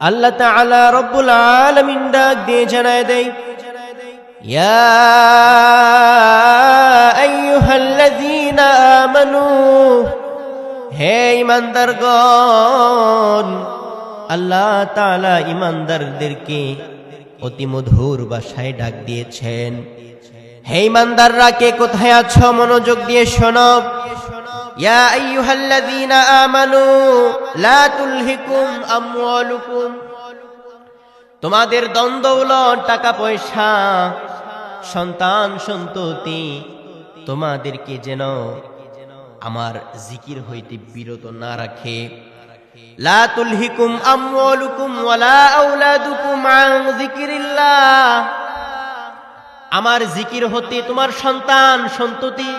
আল্লাহ তাআলা রব্বুল আলামিন ডাক দিয়ে জানায় দেয়, ইয়া আইয়ুহাল্লাযীনা আমানু, হে ঈমানদারগণ। আল্লাহ তাআলা ঈমানদারদেরকে অতি মধুর ভাষায় ডাক দিয়েছেন। হে ঈমানদাররা, কে কোথায় আছো মনোযোগ দিয়ে শোনো। ইয়া আইয়ুহাল্লাযীনা আমানু লা তুলহিকুম আমওয়ালুকুম, তোমাদের ধন দৌলত, টাকা পয়সা, সন্তান সন্ততি তোমাদেরকে যেন আমার জিকির হইতে বিরত না রাখে। লা তুলহিকুম আমওয়ালুকুম ওয়ালা আওলাদুকুম আন যিকিরিল্লাহ, আমার জিকির হতে তোমার সন্তান সন্ততি,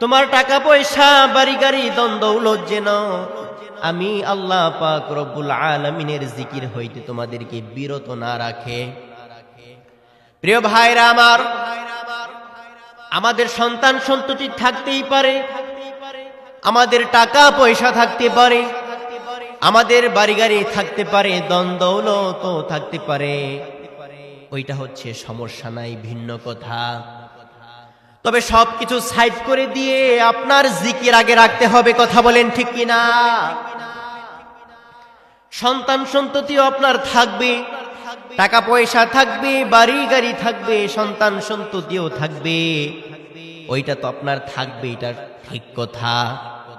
তোমার টাকা পয়সা, বাড়ি গাড়ি, ধন দৌলত যেন আমি আল্লাহ পাক রব্বুল আলামিনের জিকির হইতে তোমাদেরকে বিরত না রাখে। প্রিয় ভাইরা আমার, আমাদের সন্তান সন্ততি থাকতেই পারে, আমাদের টাকা পয়সা থাকতে পারে, আমাদের বাড়ি গাড়ি থাকতে পারে, ধন দৌলত থাকতে পারে, ওইটা হচ্ছে সমস্যা নাই, ভিন্ন কথা। তবে সবকিছু সাইড করে দিয়ে আপনার জিকির আগে রাখতে হবে। কথা বলেন ঠিক কিনা? সন্তান সন্ততিও আপনার থাকবে, টাকা পয়সা থাকবে, বাড়ি গাড়ি থাকবে, সন্তান সন্ততিও থাকবে, ওইটা তো আপনার থাকবে, এটা ঠিক কথা,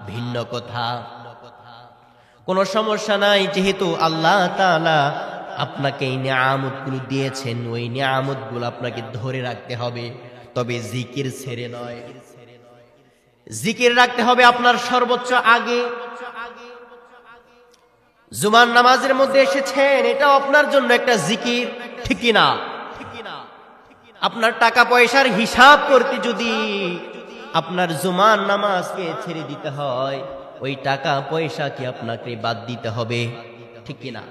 ভিন্ন কথা, কোনো সমস্যা নাই। যেহেতু আল্লাহ তাআলা আপনাকে এই নিয়ামতগুলো দিয়েছেন, ওই নিয়ামতগুলো আপনাকে ধরে রাখতে হবে। তবে জিকির ছেড়ে নয়, জিকির রাখতে হবে আপনার সর্বোচ্চ আগে। জুমার নামাজের মধ্যে এসেছেন, এটাও আপনার জন্য একটা জিকির, ঠিক কিনা? আপনার টাকা পয়সার হিসাব করতে যদি আপনার জুমার নামাজকে ছেড়ে দিতে হয়, ওই টাকা পয়সাকে আপনাকে বাদ দিতে হবে, ঠিক কিনা?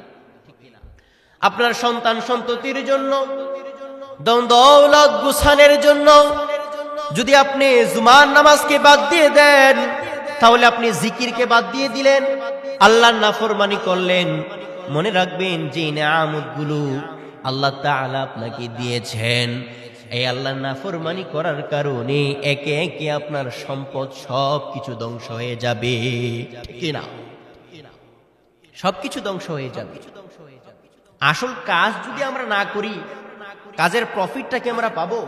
আপনার সন্তান সন্ততির জন্য, ধন দৌলত গুছানোর জন্য যদি আপনি জুমার নামাজকে বাদ দিয়ে দেন, তাহলে আপনি জিকিরকে বাদ দিয়ে দিলেন, আল্লাহর নাফরমানি করলেন। মনে রাখবেন যে নিয়ামতগুলো আল্লাহ তাআলা আপনাকে দিয়েছেন, এই আল্লাহর নাফরমানি করার কারণে একে একে আপনার সম্পদ সবকিছু ধ্বংস হয়ে যাবে, ঠিক না? সবকিছু ধ্বংস হয়ে যাবে। আসল কাজ যদি আমরা না করি, কাজের প্রফিটটাকে আমরা পাবো।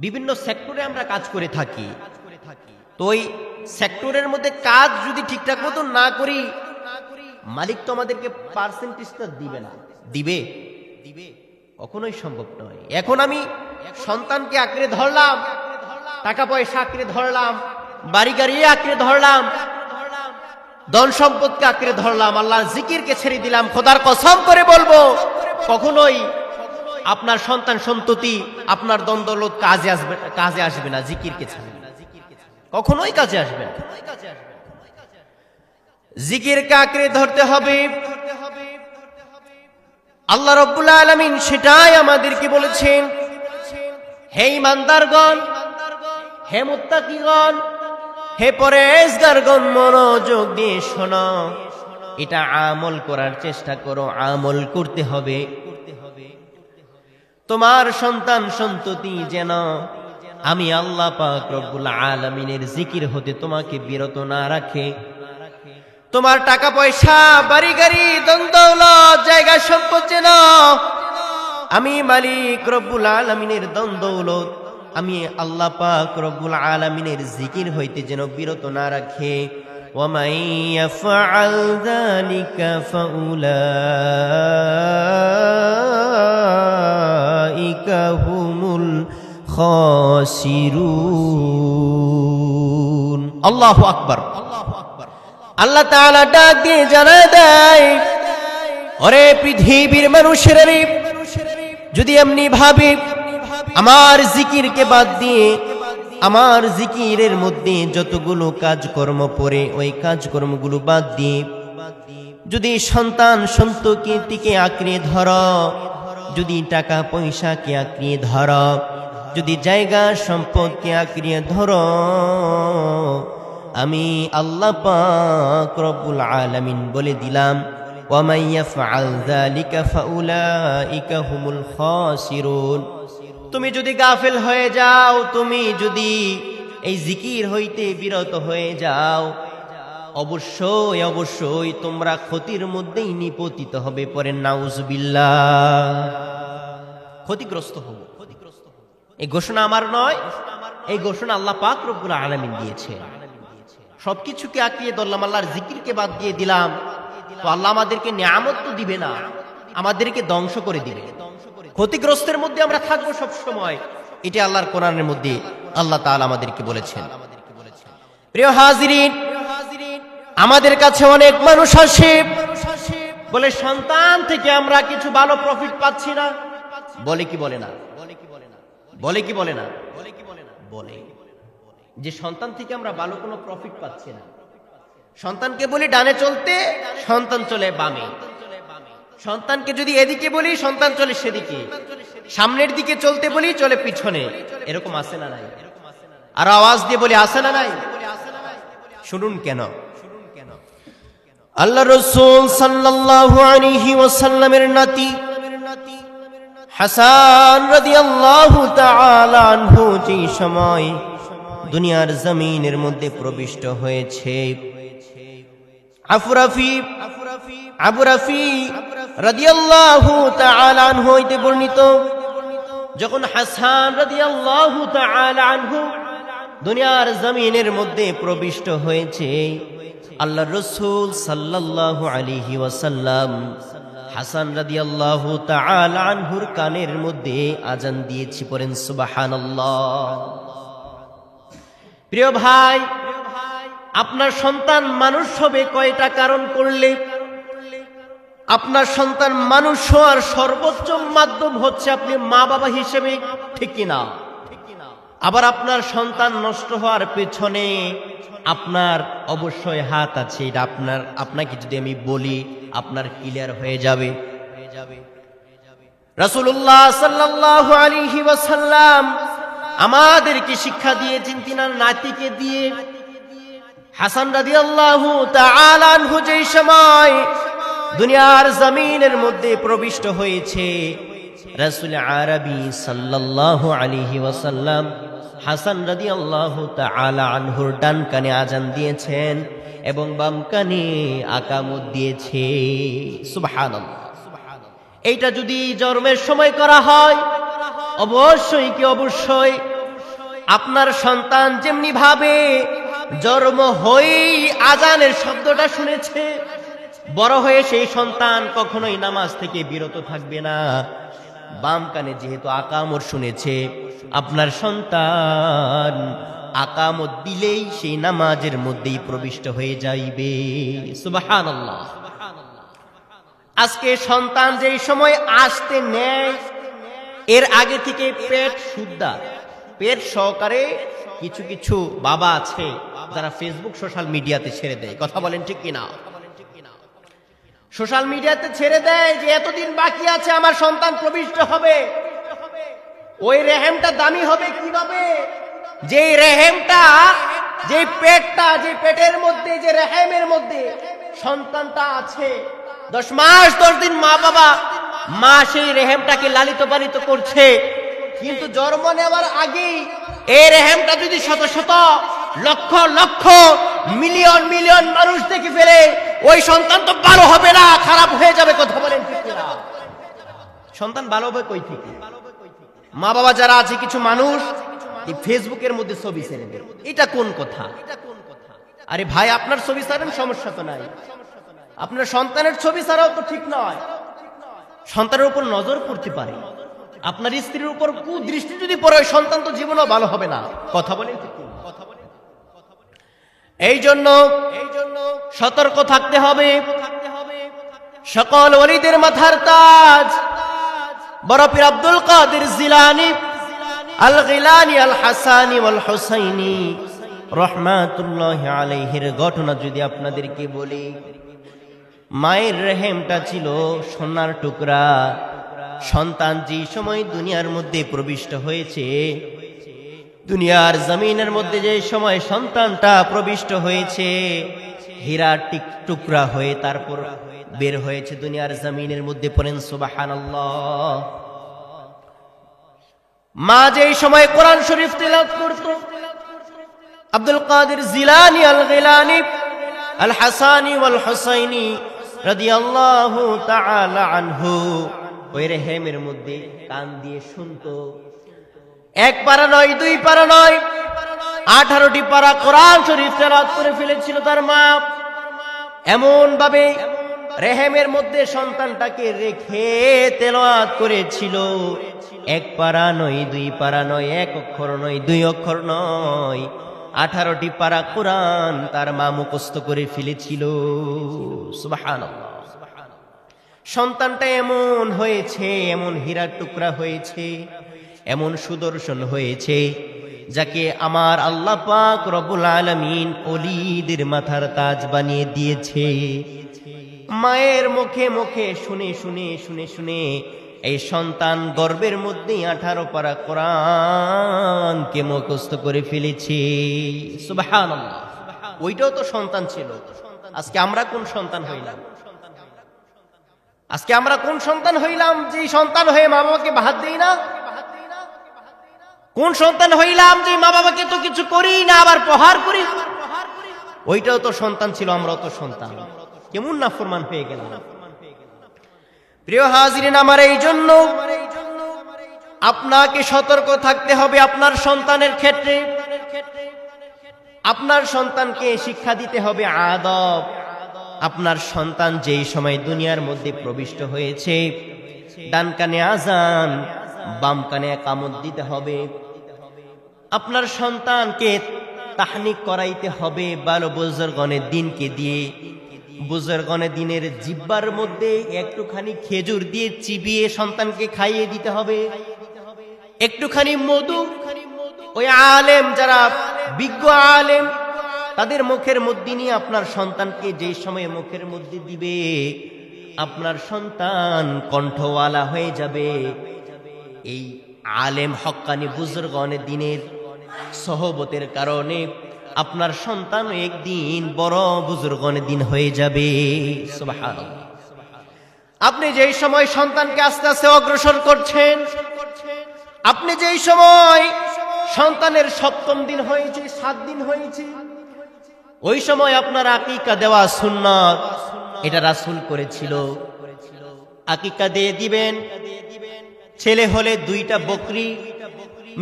বিভিন্ন সেক্টরে আমরা কাজ করে থাকি, তো ওই সেক্টরের মধ্যে কাজ যদি ঠিকঠাক মতো না করি, মালিক তো আমাদেরকে পার্সেন্টেজটা দিবে না। দিবে? কখনোই সম্ভব নয়। এখন আমি সন্তানকে আঁকড়ে ধরলাম, টাকা পয়সা আঁকড়ে ধরলাম, বাড়ি গাড়ি আঁকড়ে ধরলাম, ধন সম্পদকে আঁকড়ে ধরলাম, আল্লাহর জিকিরকে ছেড়ে দিলাম। খোদার কসম করে বলবো, কখনোই আপনার সন্তান সন্ততি, আপনার ধন দৌলত কাজে আসবে না জিকিরকে ছাড়া, কখনোই কাজে আসবে না। জিকিরকে আঁকড়ে ধরতে হবে। আল্লাহ রাব্বুল আলামিন সেটাই আমাদেরকে বলেছেন, হে ঈমানদারগণ, হে মুত্তাকিগণ, হে পরেজগারগণ, মনোযোগ দিয়ে শোনো, এটা আমল করার চেষ্টা করো। আমল করতে হবে। তোমার সন্তান সন্ততি যেন আমি আল্লাহ পাক রব্বুল আলামিনের জিকির হতে তোমাকে বিরত না রাখে। তোমার টাকা পয়সা, বাড়ি গাড়ি, ধন দৌলত, জায়গা সম্পদ যেন আমি মালিক রব্বুল আলামিনের ধন দৌলত, আমি আল্লাহ পাক রব্বুল আলামিনের জিকির হইতে যেন বিরত না রাখে। ওয়ামান ইয়াফআল যালিকা ফাউলাইকা হুমুল খাসিরুন। আল্লাহু আকবার। আল্লাহ তাআলা ডাক দিয়ে জানায় দেয়, ওরে পৃথিবীর মানুষেরা, যদি এমনি ভাবে আমার জিকিরকে বাদ দিয়ে, আমার জিকিরের মধ্যে যতগুলো কাজকর্ম পড়ে, ওই কাজকর্মগুলো বাদ দিয়ে যদি সন্তান সন্ততিকে আঁকড়ে ধর, যদি টাকা পয়সাকে আঁকড়িয়ে ধর, যদি জায়গা সম্পদকে আঁকড়িয়ে ধর, আমি আল্লাহ পাক রব্বুল আলামিন বলে দিলাম, ومن يفعل ذلك فأولئك هم الخاسرون। তুমি যদি গাফেল হয়ে যাও, তুমি যদি এই জিকির হইতে বিরত হয়ে যাও, অবশ্যই অবশ্যই তোমরা ক্ষতির মধ্যেই নিপতিত হবে। পরে নাউজুবিল্লাহ, ক্ষতিগ্রস্ত হবে। এই ঘোষণা আমার নয়, এই ঘোষণা আল্লাহ পাক রব্বুল আলামিন দিয়েছে। সবকিছুকে আঁকিয়ে ধরলাম, আল্লাহর জিকিরকে বাদ দিয়ে দিলাম, তো আল্লাহ আমাদেরকে নিয়ামত তো দিবে না, আমাদেরকে ধ্বংস করে দিবে। ক্ষতিগ্রস্তের মধ্যে আমরা থাকবো সব সময়, এটা আল্লাহর কোরআনের মধ্যে আল্লাহ তাআলা আমাদেরকে বলেছেন। প্রিয় হাজিরিন, আমাদের কাছে অনেক মানুষ আসে বলে সন্তান থেকে আমরা কিছু ভালো প্রফিট পাচ্ছি না। বলে কি বলে না? বলে কি বলে না? বলে যে সন্তান থেকে আমরা ভালো কোনো প্রফিট পাচ্ছি না। সন্তানকে বলি ডানে চলতে, সন্তান চলে বামে। সন্তানকে যদি এদিকে বলি, সন্তান চলে সেদিকে। সামনের দিকে চলতে বলি, চলে পিছনে। এরকম আছে না নাই? আর আওয়াজ দিয়ে বলি আছে না নাই? শুনুন কেন? আল্লাহ রাসূল সাল্লাল্লাহু আলাইহি ওয়াসাল্লামের নাতি হাসান রাদিয়াল্লাহু তাআলা আনহু যে সময় দুনিয়ার জমিনের মধ্যে প্রবিষ্ট হয়েছে, আবু রাফি রাদিয়াল্লাহু তাআলা আনহু হইতে বর্ণিত, যখন হাসান রাদিয়াল্লাহু তাআলা আনহু দুনিয়ার জমিনের মধ্যে প্রবিষ্ট হয়েছে, আল্লাহর রাসূল সাল্লাল্লাহু আলাইহি ওয়াসাল্লাম হাসান রাদিয়াল্লাহু তাআলা আনহুর কানের মধ্যে আযান দিয়েছি। পড়েন সুবহানাল্লাহ। প্রিয় ভাই, আপনার সন্তান মানুষ হবে কয়টা কারণ করলে? আপনার সন্তান মানুষ হওয়ার সর্বোচ্চ মাধ্যম হচ্ছে আপনি মা বাবা হিসেবে, ঠিক কিনা? আবার আপনার সন্তান নষ্ট হওয়ার পেছনে আপনার অবশ্যই হাত আছে। এটা আপনাকে যদি আমি বলি, আপনার ক্লিয়ার হয়ে যাবে। রাসূলুল্লাহ সাল্লাল্লাহু আলাইহি ওয়াসাল্লাম আমাদেরকে শিক্ষা দিয়েছেন তিনার নাতিকে দিয়ে। হাসান রাদিয়াল্লাহু তাআলা আনহু যেই সময় দুনিয়ার জমিনের মধ্যে প্রবিষ্ট হয়েছে, রাসূল আরবি সাল্লাল্লাহু আলাইহি ওয়াসাল্লাম হাসান রাদিয়াল্লাহু তাআলা আনহুর ডান কানে আযান দিয়েছেন এবং বাম কানে আকামত দিয়েছে। সুবহানাল্লাহ। এইটা যদি জন্মের সময় করা হয়, অবশ্যই কি অবশ্যই আপনার সন্তান যেমনি ভাবে জন্ম হয়েই আযানের শব্দটা শুনেছে, বড় হয়ে সেই সন্তান কখনোই নামাজ থেকে বিরত থাকবে না। বাম কানে যেহেতু আকামত শুনেছে, আপনার সন্তান আকামত দিলেই সেই নামাজের মধ্যেই প্রবিষ্ট হয়ে যাইবে। সুবহানাল্লাহ। আজকে সন্তান যেই সময় আসতে নেয়, এর আগে থেকে পেট শুদ্ধা, পেট সহকারে কিছু কিছু বাবা আছে যারা ফেসবুক সোশ্যাল মিডিয়াতে ছেড়ে দেয়। কথা বলেন ঠিক কিনা? সোশ্যাল মিডিয়াতে ছেড়ে দেয় যে এতদিন বাকি আছে আমার সন্তান প্রবিষ্ট হবে। ওই রেহেমটা দামি হবে কিভাবে? যে রেহেমটা, যে পেটটা, যে পেটের মধ্যে, যে রেহেমের মধ্যে সন্তানটা আছে, 10 মাস 10 দিন মা সেই রেহেমটাকে লালিত পালিত করছে, কিন্তু জন্ম নেওয়ার আগেই এই রেহেমটা যদি শত শত লক্ষ লক্ষ মিলিয়ন মিলিয়ন মানুষ দেখে ফেলে, ওই সন্তান তো ভালো হবে না, খারাপ হয়ে যাবে। কথা বলেন ঠিক কিনা? সন্তান ভালো হবে কই থেকে? মা বাবা যারা আছে, কিছু মানুষ এই ফেসবুকের মধ্যে ছবি ছেড়ে দেয়। এটা কোন কথা? আরে ভাই, আপনার ছবি ছাড়েন, সমস্যা তো নাই। আপনার সন্তানের ছবি ছাড়াও তো ঠিক নয়। সন্তানের উপর নজর পড়তে পারে, আপনার স্ত্রীর উপর কুদৃষ্টি যদি পড়ে, সন্তান তো জীবনও ভালো হবে না। কথা বলেন ঠিক কিনা? এই জন্য সতর্ক থাকতে হবে। সকল ওলিদের মাথার তাজ বড় পীর আব্দুল কাদের জিলানী আল গিলানী আল হাসানী ওয়াল হুসাইনী রাহমাতুল্লাহি আলাইহির ঘটনা যদি আপনাদেরকে বলি, মায়ের রেহেমটা ছিল সোনার টুকরা। সন্তান যে সময় দুনিয়ার মধ্যে প্রবিষ্ট হয়েছে, দুনিয়ার জমিনের মধ্যে যে সময় সন্তানটা প্রবিষ্ট হয়েছে, হীরা টুকরা হয়ে তারপর বের হয়েছে দুনিয়ার জমিনের মধ্যে, পড়েন সুবহানাল্লাহ। মা যেই সময় কোরআন শরীফ তিলাওয়াত করত, আব্দুল কাদের জিলানী আল গিলানী আল হাসানী ওয়াল হুসাইনী রাদিয়াল্লাহু তাআলা আনহু ওই রেহেমের মধ্যে কান দিয়ে শুনতো। এক পারা নয়, দুই পারা নয়, 18টি পারা কোরআন শরীফ তেলাওয়াত করে ফেলেছিল তার মা। এমন ভাবে রেহেমের মধ্যে সন্তানটাকে রেখে তেলাওয়াত করেছিল। এক পারা নয়, দুই পারা নয়, এক অক্ষর নয়, দুই অক্ষর নয়, 18টি পারা কোরআন তার মা মুখস্থ করে ফেলেছিল। সুবহানাল্লাহ। সন্তানটা এমন হয়েছে, এমন হীরার টুকরা হয়েছে, এমন সুদর্শন হয়েছে, যাকে আমার আল্লাহ পাক রব্বুল আলামিন ওলিদের মাথার তাজ বানিয়ে দিয়েছে। মায়ের মুখে মুখে শুনে শুনে শুনে শুনে এই সন্তান গর্ভের মধ্যে 18 পারা কোরআনকে মুখস্থ করে ফেলেছে। সুবহানাল্লাহ। ওইটাও তো সন্তান ছিল। আজকে আমরা কোন সন্তান হইলাম? আজকে আমরা কোন সন্তান হইলাম যে সন্তান হয়ে মা বাবাকে বাদ দেই না? কোন সন্তান হইলাম যে মা বাবাকে তো কিছু করি না, আবার প্রহার করি? ওইটাও তো সন্তান ছিল, আমরাও তো সন্তান। কেমন নাফরমান হয়ে গেলাম। প্রিয় হাজিরিন, আমার এই জন্য আপনাকে সতর্ক থাকতে হবে আপনার সন্তানের ক্ষেত্রে। আপনার সন্তানকে শিক্ষা দিতে হবে আদব। আপনার সন্তান যেই সময় দুনিয়ার মধ্যে প্রবিষ্ট হয়েছে, ডান কানে আজান, বাম কানে ইকামত দিতে হবে। আপনার সন্তানকে তাহনিক করাইতে হবে ভালো বুজুর্গনের দিনকে দিয়ে। বুজুর্গনের দিনের জিহ্বার মধ্যে একটুখানি খেজুর দিয়ে চিবিয়ে সন্তানকে খাইয়ে দিতে হবে, একটুখানি মধু। ওই আলেম, যারা বিজ্ঞ আলেম, তাদের মুখের মধ্যে নিয়ে আপনার সন্তানকে যেই সময় মুখের মধ্যে দিবে, আপনার সন্তান কণ্ঠওয়ালা হয়ে যাবে। এই আলেম হক্কানি বুজুর্গনের দিনের সহবতের কারণে আপনার সন্তান একদিন বড় বুজুর্গনের দিন হয়ে যাবে। সুবহানাল্লাহ। আপনি যেই সময় সন্তানকে আস্তে আস্তে অগ্রসর করছেন, আপনি যেই সময় সন্তানের 7ম দিন হয়েছে, 7 দিন হয়েছে, ওই সময় আপনার আকিকা দেওয়া সুন্নাত। এটা রাসূল করেছিল। আকিকা দিয়ে দিবেন। ছেলে হলে 2টা বকরি,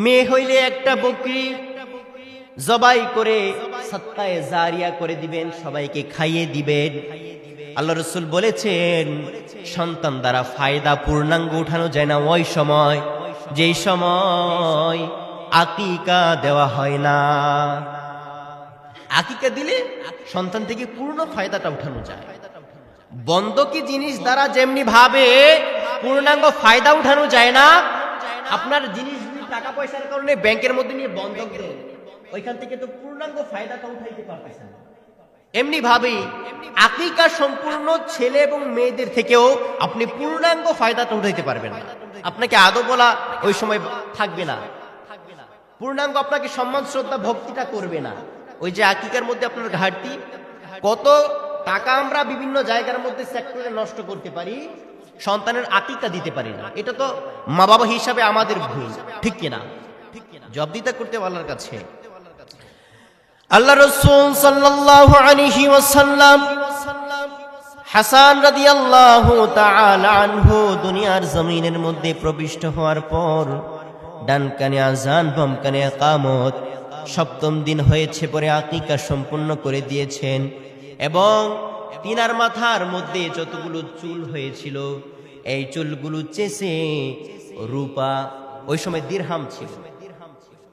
মেয়ে হইলে 1টা বকরি জবাই করে সাদকায়ে জারিয়া করে দিবেন, সবাইকে খাইয়ে দিবেন। আল্লাহ রাসূল বলেছেন, সন্তান দ্বারা ফায়দা পূর্ণাঙ্গ উঠানো যায় না ওই সময় যেই সময় আকিকা দেওয়া হয় না। আকিকা দিলে সন্তান থেকে পূর্ণ ফায়দাটা উঠানো যায়। বন্ধকি জিনিস দ্বারা যেমনি ভাবে পূর্ণাঙ্গ ফায়দা উঠানো যায় না, আপনার জিনিস টাকা পয়সার কারণে ব্যাংকের মধ্যে নিয়ে বন্ধক দেন, ওইখান থেকে তো পূর্ণাঙ্গ ফায়দাটা উঠাইতে পারতেছেন না। এমনি ভাবে আকিকা সম্পূর্ণ ছেলে এবং মেয়েদের থেকেও আপনি পূর্ণাঙ্গ ফায়দাটা উঠাইতে পারবেন না। আপনাকে আদৌ বলা ওই সময় থাকবে না, পূর্ণাঙ্গ আপনাকে সম্মান শ্রদ্ধা ভক্তিটা করবে না। ওই যে আকিকার মধ্যে আপনার ঘাটতি, কত টাকা আমরা বিভিন্ন জায়গার মধ্যে সেক্টরে নষ্ট করতে পারি, সন্তানের আকিকা দিতে পারি না। এটা তো মা বাবা হিসাবে আমাদের ভুল, ঠিক কিনা? জবাব দিতে করতে আল্লাহর কাছে। আল্লাহ রাসূল সাল্লাল্লাহু আলাইহি ওয়াসাল্লাম হাসান রাদিয়াল্লাহু তাআলা আনহু দুনিয়ার জমিনের মধ্যে প্রবিষ্ট হওয়ার পর ডান কানে আযান, বাম কানে ইকামত, 7ম দিন হয়েছে পরে আকিকা সম্পূর্ণ করে দিয়েছেন। এবং তিনার মাথার মধ্যে যতগুলো চুল হয়েছিল, এই চুলগুলো চেঁচে রূপা, ওই সময় দিরহাম ছিল।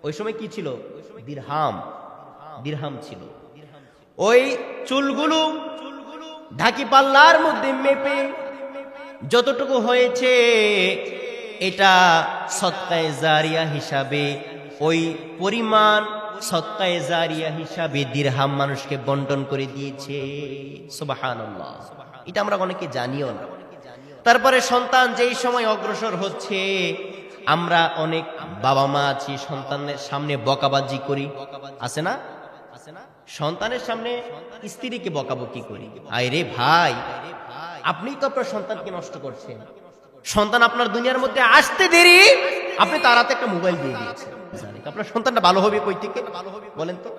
ওই সময় কি ছিল? দিরহাম ছিল। ওই চুলগুলো ঢাকি পাল্লার মধ্যে মেপে যতটুকু হয়েছে, এটা সদকায়ে জারিয়া হিসাবে, ওই পরিমাণ সদকায়ে জারিয়া হিসাবে দিরহাম মানুষকে বন্টন করে দিয়েছে। সুবহানাল্লাহ। এটা আমরা অনেকে জানিও না। তারপরে সন্তান যেই সময় অগ্রসর হচ্ছে, আমরা অনেক বাবা মা আছি, সন্তানের সামনে বকাবাজি করি, আছে না? সন্তানের সামনে স্ত্রীকে বকাবকি করি, আয় রে ভাই আপনিই তো আপনার সন্তানকে নষ্ট করছেন। সন্তান আপনার দুনিয়ার মধ্যে আসতে দেরি, আপনি তার হাতে একটা মোবাইল দিয়ে দিয়েছেন। আপনার সন্তানটা ভালো হবে কই থেকে বলেন তো?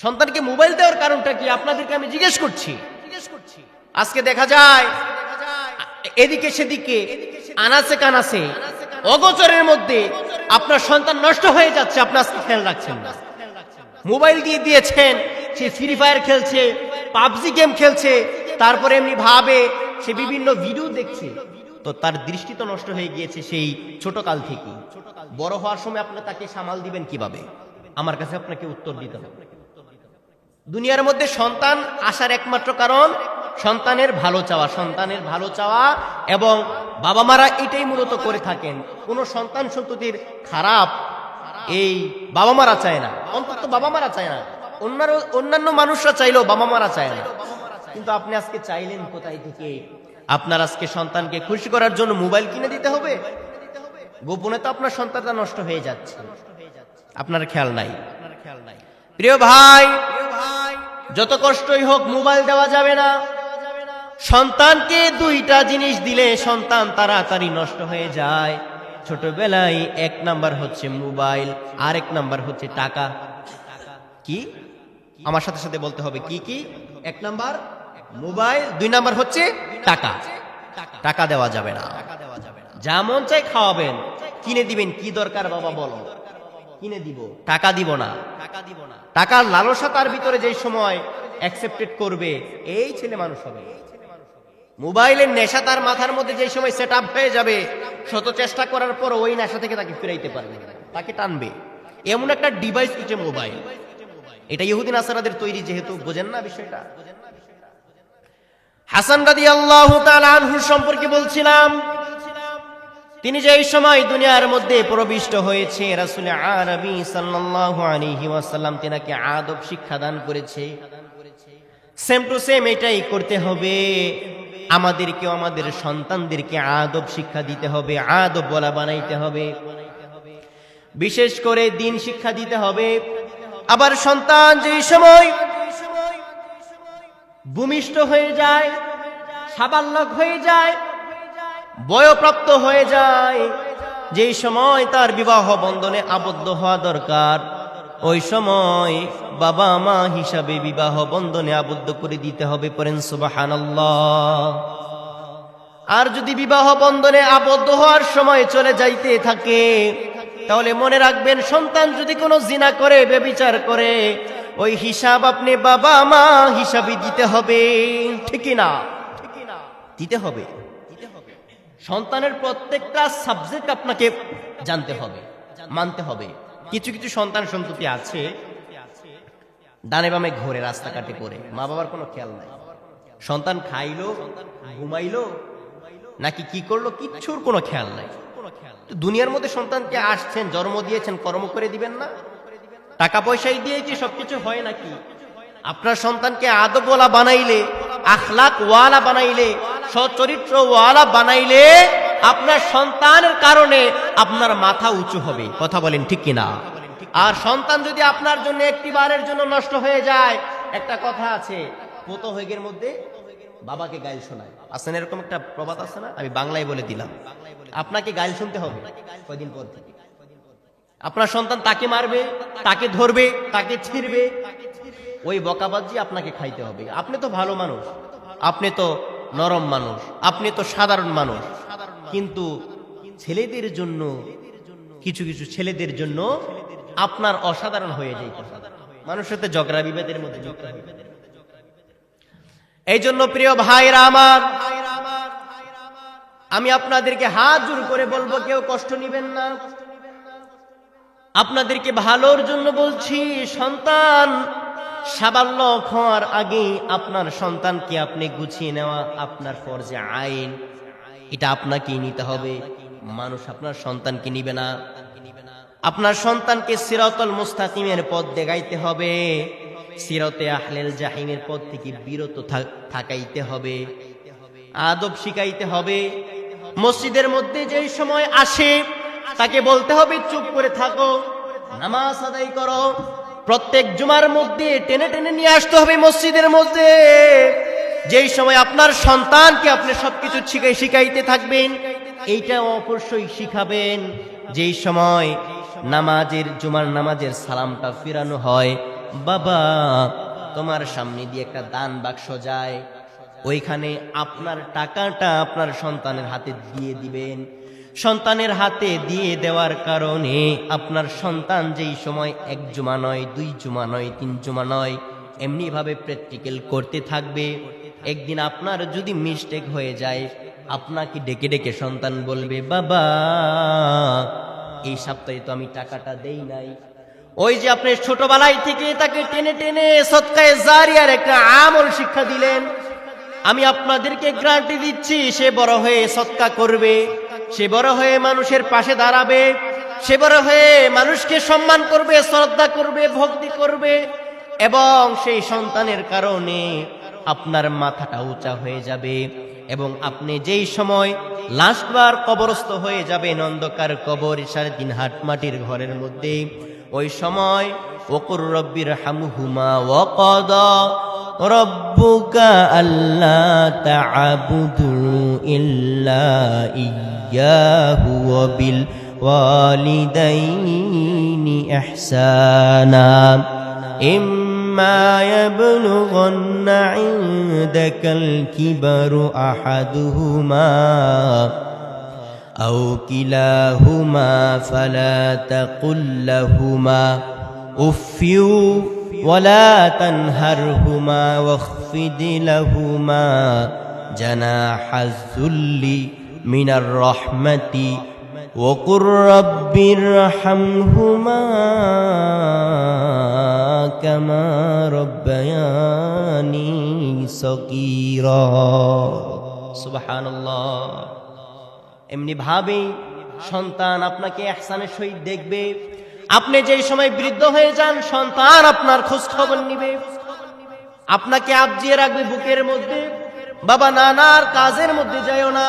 সন্তানকে মোবাইল দেওয়ার কারণটা কি আপনাদেরকে আমি জিজ্ঞেস করছি। আজকে দেখা যায় এদিকে সেদিকে আনাচে কানাচে অগোচরের মধ্যে আপনার সন্তান নষ্ট হয়ে যাচ্ছে, আপনি আজকে খেয়াল রাখছেন না। মোবাইল দিয়ে দিয়েছেন, সে ফ্রি ফায়ার খেলছে, পাবজি গেম খেলছে, তারপরে এমনি ভাবে সে বিভিন্ন ভিডিও দেখছে, তো তার দৃষ্টি তো নষ্ট হয়ে গিয়েছে সেই ছোট কাল থেকে। বড় হওয়ার সময় আপনি তাকে সামাল দিবেন কিভাবে? আমার কাছে আপনাকে উত্তর দিতে হবে। দুনিয়ার মধ্যে সন্তান আসার একমাত্র কারণ সন্তানের ভালো চাওয়া, সন্তানের ভালো চাওয়া, এবং বাবা মারা এটাই মূলত করে থাকেন। কোন সন্তান সন্ততির খারাপ এই বাবা মারা চায় না, অন্তত বাবা মারা চায় না। অন্যান্য মানুষরা চাইলেও বাবা মারা চায় না। কিন্তু আপনি আজকে চাইলেন কোথায় থেকে? আপনার আজকে সন্তানকে খুশি করার জন্য মোবাইল কিনে দিতে হবে। গোপনে তো আপনার সন্তানটা নষ্ট হয়ে যাচ্ছে, আপনার খেয়াল নাই। প্রিয় ভাই, যত কষ্টই হোক মোবাইল দেওয়া যাবে না। সন্তানকে দুইটা জিনিস দিলে সন্তান তাড়াতাড়ি নষ্ট হয়ে যায় ছোটবেলায়। এক নাম্বার হচ্ছে মোবাইল, আরেক নাম্বার হচ্ছে টাকা। কি? আমার সাথে সাথে বলতে হবে কি কি? এক নাম্বার মোবাইল, দুই নাম্বার হচ্ছে টাকা। টাকা দেওয়া যাবে না। যা মন চাই খাওয়াবেন, কিনে দিবেন। কি দরকার বাবা বলো, কিনে দিব, টাকা দিব না। টাকার লালসা তার ভিতরে যেই সময় অ্যাকসেপ্টেড করবে, এই ছেলে মানুষ হবে। মোবাইলের নেশা তার মাথার মধ্যে যেই সময় সেট আপ হয়ে যাবে, শত চেষ্টা করার পর ওই নেশা থেকে তাকে ফিরাইতে পারবে, তাকে টানবে। এমন একটা ডিভাইস হচ্ছে মোবাইল। এটা ইহুদি নাসারাদের তৈরি, যেহেতু বোঝেন না বিষয়টা। হাসান রাদিয়াল্লাহু তাআলা আনহু সম্পর্কে বলছিলাম, তিনি যেই সময় দুনিয়ার মধ্যে প্রবিষ্ট হয়েছে, রাসূল আরবী সাল্লাল্লাহু আলাইহি ওয়াসাল্লাম তিনাকে আদব শিক্ষা দান করেছে। সেম টু সেম এটাই করতে হবে। আমাদেরকে আমাদের সন্তানদেরকে আদব শিক্ষা দিতে হবে, আদব বলা বানাইতে হবে, বিশেষ করে দিন শিক্ষা দিতে হবে। আবার সন্তান যেই সময় ভূমিষ্ঠ হয়ে যায়, সাবালক হয়ে যায়, বয়প্রাপ্ত হয়ে যায়, যেই সময় তার বিবাহ বন্ধনে আবদ্ধ হওয়া দরকার, ওই সময় বাবা মা হিসাবে বিবাহ বন্ধনে আবদ্ধ করে দিতে হবে। পড়েন সুবহানাল্লাহ। আর যদি বিবাহ বন্ধনে আবদ্ধ হওয়ার সময় চলে যাইতে থাকে, তাহলে মনে রাখবেন, সন্তান যদি কোনো জিনা করে, ব্যভিচার করে, ওই হিসাব আপনি বাবা মা হিসাবে দিতে হবে। ঠিক না? দিতে হবে। সন্তানের প্রত্যেকটা সাবজেক্ট আপনাকে জানতে হবে, মানতে হবে। কিছু কিছু সন্তান সন্ততি আছে ডানে বামে ঘুরে, রাস্তাঘাটে করে, মা বাবার কোনো খেয়াল নাই। সন্তান খাইলো, ঘুমাইলো নাকি কি করলো, কিচ্ছুর কোনো খেয়াল নাই। দুনিয়ার মধ্যে সন্তানকে আসছেন, জন্ম দিয়েছেন, কর্ম করে দিবেন না? টাকা পয়সাই দিয়ে কি সবকিছু হয় নাকি? আপনার সন্তানকে আদব ওয়ালা বানাইলে, আখলাক ওয়ালা বানাইলে, সচরিত্র ওয়ালা বানাইলে, আপনার সন্তানের কারণে আপনার মাথা উঁচু হবে। কথা বলেন ঠিক কিনা? আর সন্তান যদি আপনার জন্য একটি বারের জন্য নষ্ট হয়ে যায়, একটা কথা আছে, পোতো হইগের মধ্যে বাবাকে গাইল শোনায়। আসেন, এরকম একটা প্রবাদ আছে না? আমি বাংলায় বলে দিলাম, আপনাকে গাইল শুনতে হবে কয়দিন পর থেকে। আপনার সন্তান তাকে মারবে, তাকে ধরবে, তাকে ছিড়বে, ওই বকাবাজি আপনাকে খাইতে হবে। আপনি তো ভালো মানুষ, আপনি তো নরম মানুষ, আপনি তো সাধারণ মানুষ, কিন্তু ছেলেদের জন্য, কিছু কিছু ছেলেদের জন্য আপনার অসাধারণ হয়ে যায়, মানুষের সাথে ঝগড়া বিবাদের মধ্যে যুক্ত হবে। এই জন্য প্রিয় ভাইরা আমার, আমি আপনাদেরকে হাত জোর করে বলবো, কেউ কষ্ট নিবেন না। আপনাদেরকে ভালোর জন্য বলছি, সন্তান সাবালক হওয়ার আগে আপনার সন্তানকে আপনি গুছিয়ে নেওয়া আপনার ফরজে আইন। এটা আপনাকেই নিতে হবে, মানুষ আপনার সন্তানকে নিবে না। আপনার সন্তানকে সিরাতুল মুস্তাকিমের পথ দেখাইতে হবে, সিরাতে আহলেল জাহিমের পথ থেকে বিরত থাকাইতে হবে, আদব শিখাইতে হবে। মসজিদের মধ্যে যেই সময় আসে, তাকে বলতে হবে চুপ করে থাকো, নামাজ আদায় করো। প্রত্যেক জুমার মধ্যে টেনে টেনে নিয়ে আসতে হবে মসজিদের মধ্যে। যেই সময় আপনার সন্তানকে আপনি সবকিছু শিখাইতে থাকবেন, এইটা অবশ্যই শিখাবেন যেই সময় জুমার নামাজের সালামটা ফিরানো হয়, বাবা তোমার সামনে দিয়ে একটা দান বাক্স যায়, ওইখানে আপনার টাকাটা আপনার সন্তানের হাতে দিয়ে দিবেন। সন্তানের হাতে দিয়ে দেওয়ার কারণে আপনার সন্তান যেই সময় 1 জুমা নয়, 2 জুমা নয়, 3 জুমা নয়, এমনি ভাবে প্র্যাকটিক্যাল করতে থাকবে। একদিন আপনার যদি মিস্টেক হয়ে যায়, আপনাকে ডেকে ডেকে সন্তান বলবে, বাবা এই সপ্তাহে তো আমি টাকাটা দেই নাই। ওই যে আপনি ছোটবেলায় থেকে তাকে টেনে টেনে সদকায়ে জারিয়ার একটা আমল শিক্ষা দিলেন, আমি আপনাদেরকে গ্যারান্টি দিচ্ছি সে বড় হয়ে সদকা করবে, সে বড় হয়ে মানুষের পাশে দাঁড়াবে, সে বড় হয়ে মানুষকে সম্মান করবে, শ্রদ্ধা করবে, ভক্তি করবে, এবং সেই সন্তানের কারণে আপনার মাথাটা উঁচা হয়ে যাবে। এবং আপনি যেই সময় লাস্টবার কবরস্থ হয়ে যাবেন, অন্ধকার কবর, 3.5 হাত মাটির ঘরের মধ্যে, ওই সময় ওকুর রব্বির হামহুমা ওয়া কাদা রব্বুকা আল্লা তা'বুদু ইল্লা ইয়্যাহু ওয়া বিল ওয়ালিদাইনি ইহসানা ইম্মা ইয়াবলুগান্না ইনদাকাল কিবারু আহাদুহুমা أو كلاهما فلا تقل لهما أف ولا تنهرهما واخفض لهما جناح الذل من الرحمة وقل رب ارحمهما كما ربياني صغيرا سبحان الله। এমনি ভাবে সন্তান আপনাকে ইহসানের সহিত দেখবে। আপনি যেই সময় বৃদ্ধ হয়ে যান, সন্তান আপনার খোঁজ খবর নিবে, আপনাকে আবজিয়ে রাখবে বুকের মধ্যে, বাবা নানার কাজের মধ্যে যাইও না,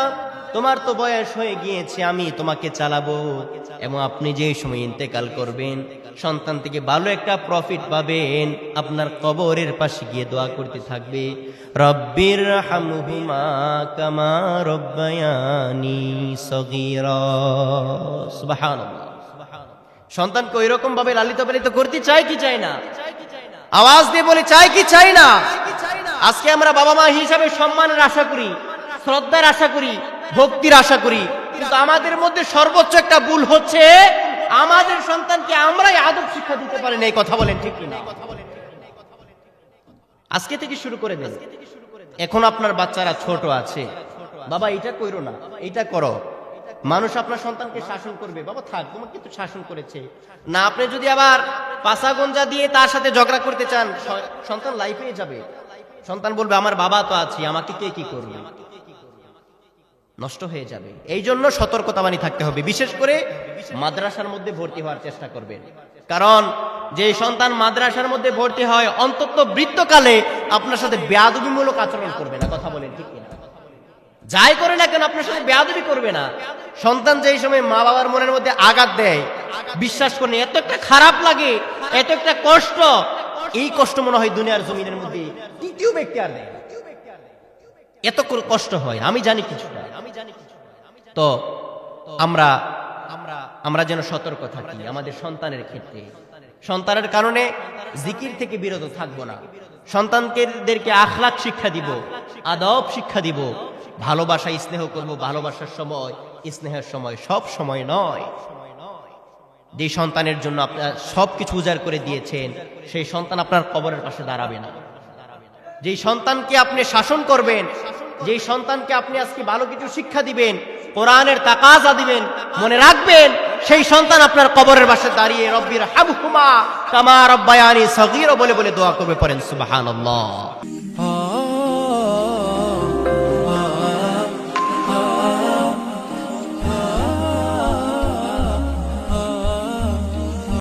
তোমার তো বয়স হয়ে গিয়েছে, আমি তোমাকে চালাবো। এবং আপনি যেই সময় ইন্তেকাল করবেন, সন্তান থেকে ভালো একটা প্রফিট পাবেন, আপনার কবরের পাশে গিয়ে দোয়া করতে থাকবে, রব্বির হামহুমা কামা রব্বায়ানি সগীরা। সুবহানাল্লাহ। সন্তানকে ওই রকম ভাবে লালিত পালিত করতে চাই কি চাই না? আওয়াজ দিয়ে বলি, চাই কি চাই না? আজকে আমরা বাবা মা হিসাবে সম্মানের আশা করি, শ্রদ্ধার আশা করি, ভক্তির আশা করি, কিন্তু আমাদের মধ্যে সর্বোচ্চ একটা ভুল হচ্ছে, আমাদের সন্তানকে আমরাই আদব শিক্ষা দিতে পারি না। এই কথা বলেন ঠিক কিনা? আজকে থেকে শুরু করে দেন। এখন আপনার বাচ্চারা ছোট আছে, বাবা এটা কইরো না, এটা করো। মানুষ আপনার সন্তানকে শাসন করবে, বাবা থাক, তোমাকে তো শাসন করেছে না। আপনি যদি আবার পাশা গঞ্জা দিয়ে তার সাথে ঝগড়া করতে চান, সন্তান লাইফে যাবে। সন্তান বলবে আমার বাবা তো আছে, আমাকে কে কি করবে, নষ্ট হয়ে যাবে। এই জন্য সতর্কতাবাণী থাকতে হবে। বিশেষ করে মাদ্রাসার মধ্যে ভর্তি হওয়ার চেষ্টা করবেন, কারণ যে সন্তান মাদ্রাসার মধ্যে ভর্তি হয়, অন্তত বৃত্তকালে আপনার সাথে বেয়াদবিমূলক আচরণ করবে না। কথা বলেন ঠিক কিনা? যাই করে না কেন আপনার সাথে বেয়াদবি করবে না। সন্তান যেই সময় মা বাবার মনের মধ্যে আঘাত দেয়, বিশ্বাস করেন এত একটা খারাপ লাগে, এত একটা কষ্ট, এই কষ্ট মনে হয় দুনিয়ার জমিনের মধ্যে তৃতীয় ব্যক্তি আর নেই। এত কষ্ট হয়, আমি জানি কিছু। তো আমরা যেন সতর্ক থাকি আমাদের সন্তানের ক্ষেত্রে। সন্তানের কারণে জিকির থেকে বিরত থাকবো না। সন্তানদেরকে আখলাক শিক্ষা দিব, আদব শিক্ষা দিব, ভালোবাসা স্নেহ করব। ভালোবাসার সময়, স্নেহের সময় সব সময় নয়। যে সন্তানের জন্য আপনার সবকিছু উজাড় করে দিয়েছেন, সেই সন্তান আপনার কবরের পাশে দাঁড়াবে না। যেই সন্তানকে আপনি শাসন করবেন, যেই সন্তানকে আপনি আজকে ভালো কিছু শিক্ষা দিবেন, কোরআনের তাকাজা দিবেন, মনে রাখবেন সেই সন্তান আপনার কবরের পাশে দাঁড়িয়ে রব্বির হামহুমা কামা রব্বায়ানি সগীরা বলে বলে দোয়া করবে। পড়েন সুবহানাল্লাহ।